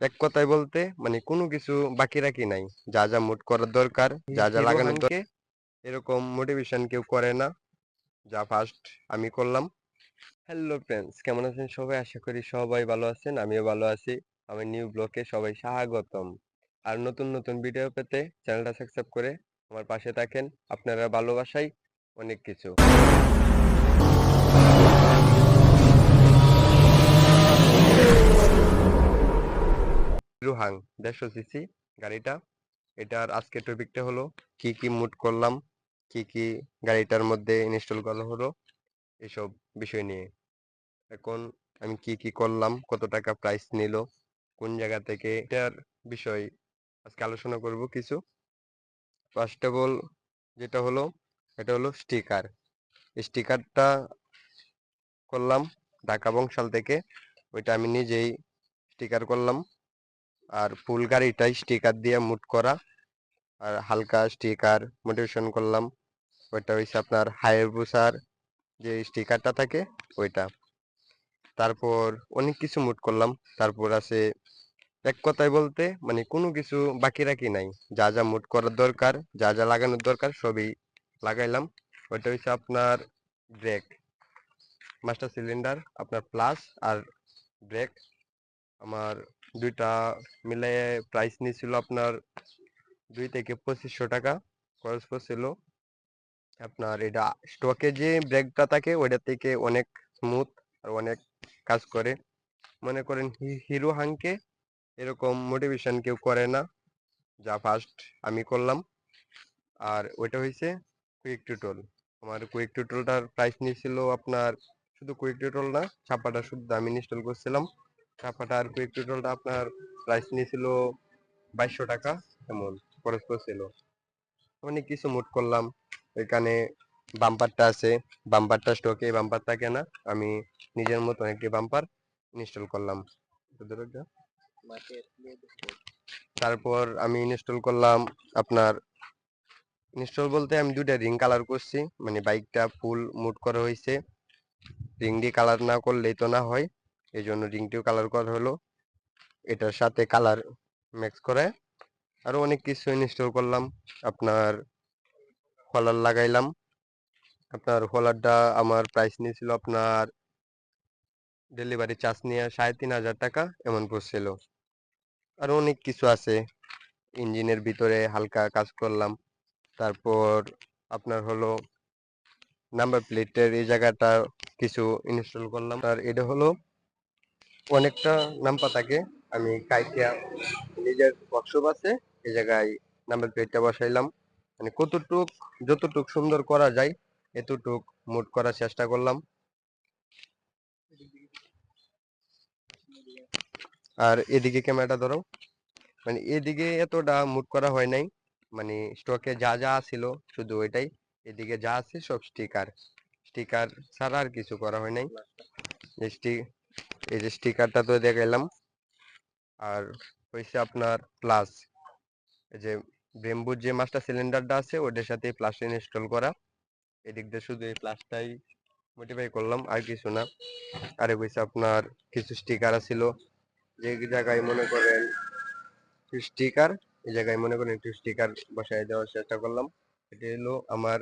এক কথায় বলতে কোনো কিছু বাকি রাখি নাই। যা যা মুড করার দরকার, যা যা লাগানোর দরকার, এরকম মোটিভেশন কেউ করে না, যা ফার্স্ট আমি করলাম। হ্যালো ফ্রেন্ডস, কেমন আছেন সবাই? আশা করি সবাই ভালো আছেন, আমিও ভালো আছি। আমার নিউ ব্লগে সবাই স্বাগতম। আর নতুন নতুন ভিডিও পেতে চ্যানেলটা সাবস্ক্রাইব করে আমার পাশে থাকেন। আপনারা ভালোবাসাই অনেক কিছু। রুহাং 150 সিসি গাড়িটা। এটার আজকের টপিকটা হলো কি কি মুড করলাম, কি কি গাড়িটার মধ্যে ইনস্টল করা হলো, এসব বিষয় নিয়ে। এখন আমি কি কি করলাম, কত টাকা প্রাইস নিল, কোন জায়গা থেকে, এটার বিষয় আজকে আলোচনা করব কিছু। ফার্স্ট অফ অল যেটা হলো, এটা হলো স্টিকার। স্টিকারটা করলাম ঢাকা বংশাল থেকে, ওইটা আমি নিজেই স্টিকার করলাম। আর ফুল গাড়িটাই স্টিকার দিয়ে মুড করা, আর হালকা স্টিকার মোটিভেশন করলাম। ওইটা হইছে আপনার হায়াবুসার যে স্টিকারটা থাকে ওইটা। তারপর অনেক কিছু মুড করলাম। তারপর আছে, এক কথায় বলতে কোনো কিছু বাকি রাখি নাই। যা যা মুড করার দরকার, যা যা লাগানোর দরকার সবই লাগাইলাম। ওইটা হচ্ছে আপনার ব্রেক, মাস্টার সিলিন্ডার, আপনার প্লাস আর ব্রেক। আমার দুইটা মিলিয়ে প্রাইস নিয়েছিল আপনার 2 থেকে 2500 টাকা খরচ পড়ছিল। আপনার এটা স্টকে যে ব্রেকটা থাকে ওইটা থেকে অনেক স্মুথ আর অনেক কাজ করে। মনে করেন হিরো হাংকে এরকম মোটিভেশন কেউ করে না, যা ফার্স্ট আমি করলাম। আর ওইটা হয়েছে কুইক টিউটোল। আমার কুইক টিউটোলটার প্রাইস নিয়েছিল আপনার, শুধু কুইক টিউটোল না, ছাপাটা শুদ্ধ আমি ইনস্টল করছিলাম। ছাপাটা আর কুইক টিউটোলটা আপনার প্রাইস নিয়েছিল 2200 টাকা এমন খরচ পড়ছিল। অনেক কিছু মুড করলাম। এখানে বাম্পারটা আছে, বাম্পারটা স্টকে বাম্পার থাকে না, আমি নিজের মতো একটি বাম্পার ইনস্টল করলাম। তারপর আমি ইনস্টল করলাম আপনার, ইনস্টল বলতে আমি দুইটা রিং কালার করছি, বাইকটা ফুল মুড করা হয়েছে। রিং দিয়ে কালার না করলেই তো না হয়, এই জন্য রিংটিও কালার করা হলো। এটার সাথে কালার মিক্স করে আরো অনেক কিছু ইনস্টল করলাম। আপনার হোলার লাগাইলাম। আপনার হোলারটা আমার প্রাইস নিয়েছিল আপনার ডেলিভারি চার্জ নিয়ে 3500 টাকা এমন পড়ছিল। আরো অনেক কিছু আছে, ইঞ্জিনের ভিতরে হালকা কাজ করলাম। তারপর আপনার হলো নাম্বার প্লেটের এই জায়গাটা কিছু ইনস্টল করলাম। আর এটা হলো অনেকটা নাম্বার থাকে, আমি কাইটিয়া নিজের ওয়ার্কশপ আছে, এই জায়গায় নাম্বার প্লেটটা বসাইলাম। কতটুক যতটুক সুন্দর করা যায় এতটুক মুড করার চেষ্টা করলাম। আর এদিকে ক্যামেরাটা ধরো, এদিকে এতটা মুড করা হয় নাই, স্টকে যা যা ছিল শুধু ওইটাই। এদিকে যা আছে সব স্টিকার, স্টিকার ছাড়া আর কিছু করা হয় নাই। এই যে স্টিকারটা তো দেখাইলাম। আর হয়েছে আপনার প্লাস, এই যে ব্রেম্বুর যে মাস্টার সিলিন্ডারটা আছে ওটার সাথে প্লাস ইনস্টল করা। এদিক দিয়ে শুধু এই প্লাসটাই মডিফাই করলাম, আর কিছু না। আর হয়েছে আপনার কিছু স্টিকার ছিল, যে জায়গায় মনে করেন স্টিকার, এই জায়গায় মনে করেন একটু স্টিকার বসাই দেওয়ার চেষ্টা করলাম। এটা হলো আমার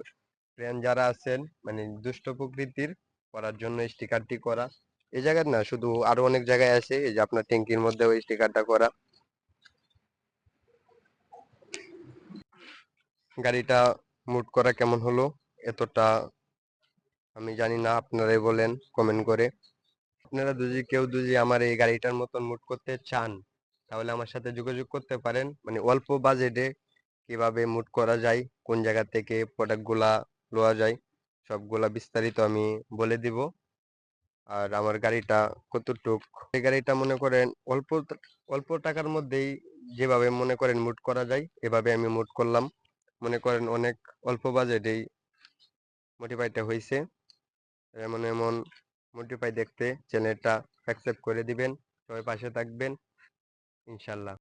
ফ্রেন্ড যারা আছেন দুষ্ট প্রকৃতির, করার জন্য স্টিকারটি করা। এই জায়গায় না, শুধু আরো অনেক জায়গায় আছে, এই যে আপনার ট্যাঙ্কির মধ্যে ওই স্টিকারটা করা। গাড়িটা মুড করা কেমন হলো এতটা আমি জানি না, আপনারাই বলেন কমেন্ট করে। আপনারা যদি আমার এই গাড়িটার মতন মুড করতে চান তাহলে আমার সাথে যোগাযোগ করতে পারেন। অল্প বাজেটে কিভাবে মুড করা যায়, কোন জায়গা থেকে প্রোডাক্ট গুলা লওয়া যায়, সবগুলা বিস্তারিত আমি বলে দিব। আর আমার গাড়িটা কতটুক, এই গাড়িটা মনে করেন অল্প অল্প টাকার মধ্যেই যেভাবে মনে করেন মুড করা যায় এভাবে আমি মুড করলাম। মনে করেন অনেক অল্প বাজেটেই মডিফাইটা হয়েছে। এমন এমন মডিফাই দেখতে চ্যানেলটা সাবস্ক্রাইব করে দিবেন, সবাই পাশে থাকবেন ইনশাল্লাহ।